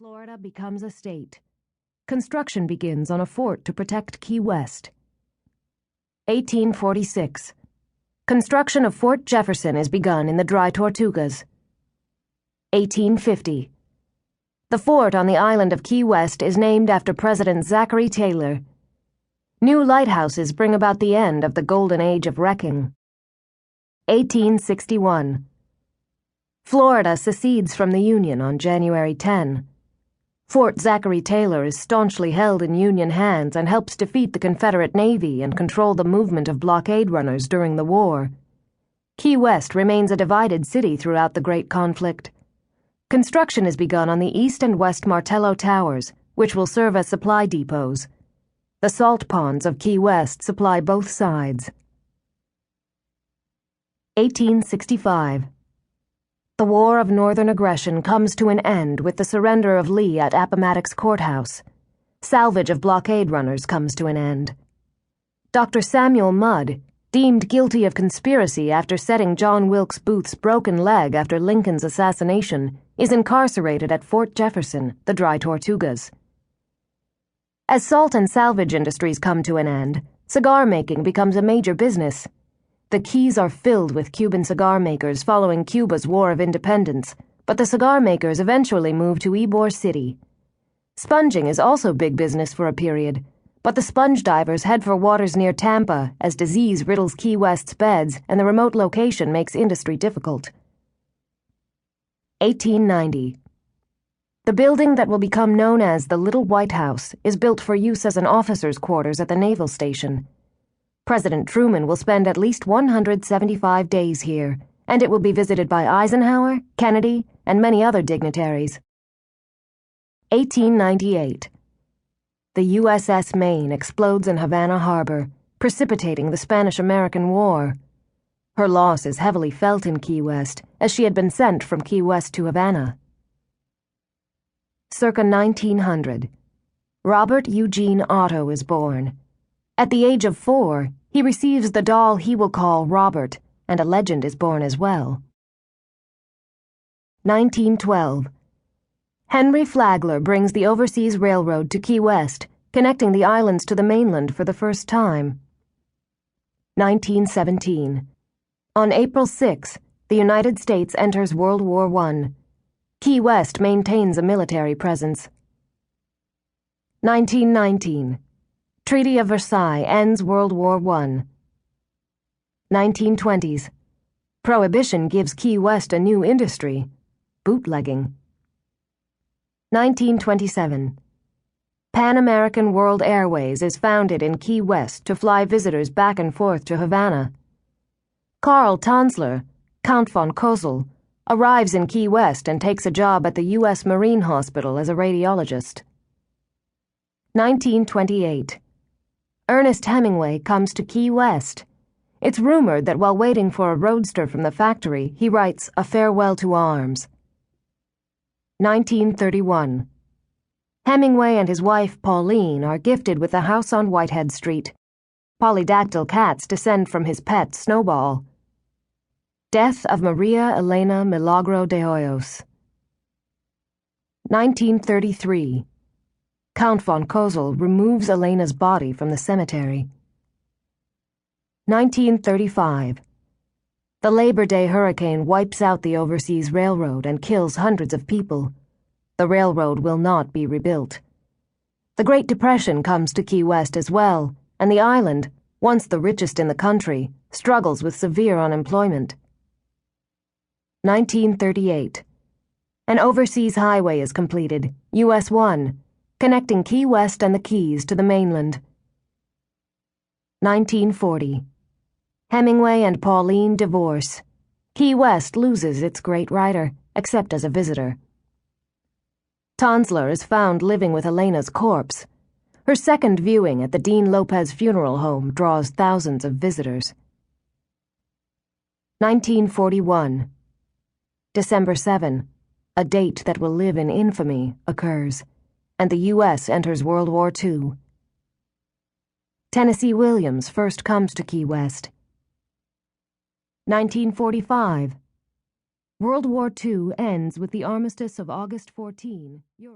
Florida becomes a state. Construction begins on a fort to protect Key West. 1846. Construction of Fort Jefferson is begun in the Dry Tortugas. 1850. The fort on the island of Key West is named after President Zachary Taylor. New lighthouses bring about the end of the golden age of wrecking. 1861. Florida secedes from the Union on January 10. Fort Zachary Taylor is staunchly held in Union hands and helps defeat the Confederate Navy and control the movement of blockade runners during the war. Key West remains a divided city throughout the Great Conflict. Construction is begun on the east and west Martello Towers, which will serve as supply depots. The salt ponds of Key West supply both sides. 1865. The War of Northern Aggression comes to an end with the surrender of Lee at Appomattox Courthouse. Salvage of blockade runners comes to an end. Dr. Samuel Mudd, deemed guilty of conspiracy after setting John Wilkes Booth's broken leg after Lincoln's assassination, is incarcerated at Fort Jefferson, the Dry Tortugas. As salt and salvage industries come to an end, cigar making becomes a major business. The Keys are filled with Cuban cigar makers following Cuba's War of Independence, but the cigar makers eventually move to Ybor City. Sponging is also big business for a period, but the sponge divers head for waters near Tampa as disease riddles Key West's beds and the remote location makes industry difficult. 1890. The building that will become known as the Little White House is built for use as an officer's quarters at the naval station. President Truman will spend at least 175 days here, and it will be visited by Eisenhower, Kennedy, and many other dignitaries. 1898. The USS Maine explodes in Havana Harbor, precipitating the Spanish-American War. Her loss is heavily felt in Key West, as she had been sent from Key West to Havana. Circa 1900. Robert Eugene Otto is born. At the age of 4, he receives the doll he will call Robert, and a legend is born as well. 1912. Henry Flagler brings the Overseas Railroad to Key West, connecting the islands to the mainland for the first time. 1917. On April 6, the United States enters World War I. Key West maintains a military presence. 1919. Treaty of Versailles ends World War I. 1920s. Prohibition gives Key West a new industry, bootlegging. 1927. Pan American World Airways is founded in Key West to fly visitors back and forth to Havana. Karl Tanzler, Count von Cosel, arrives in Key West and takes a job at the U.S. Marine Hospital as a radiologist. 1928. Ernest Hemingway comes to Key West. It's rumored that while waiting for a roadster from the factory, he writes A Farewell to Arms. 1931. Hemingway and his wife, Pauline, are gifted with a house on Whitehead Street. Polydactyl cats descend from his pet, Snowball. Death of Maria Elena Milagro de Hoyos. 1933. Count von Cosel removes Elena's body from the cemetery. 1935. The Labor Day hurricane wipes out the Overseas Railroad and kills hundreds of people. The railroad will not be rebuilt. The Great Depression comes to Key West as well, and the island, once the richest in the country, struggles with severe unemployment. 1938. An overseas highway is completed, US 1, connecting Key West and the Keys to the mainland. 1940. Hemingway and Pauline divorce. Key West loses its great writer, except as a visitor. Tanzler is found living with Elena's corpse. Her second viewing at the Dean Lopez Funeral Home draws thousands of visitors. 1941. December 7, a date that will live in infamy, occurs, and the U.S. enters World War II. Tennessee Williams first comes to Key West. 1945. World War II ends with the armistice of August 14.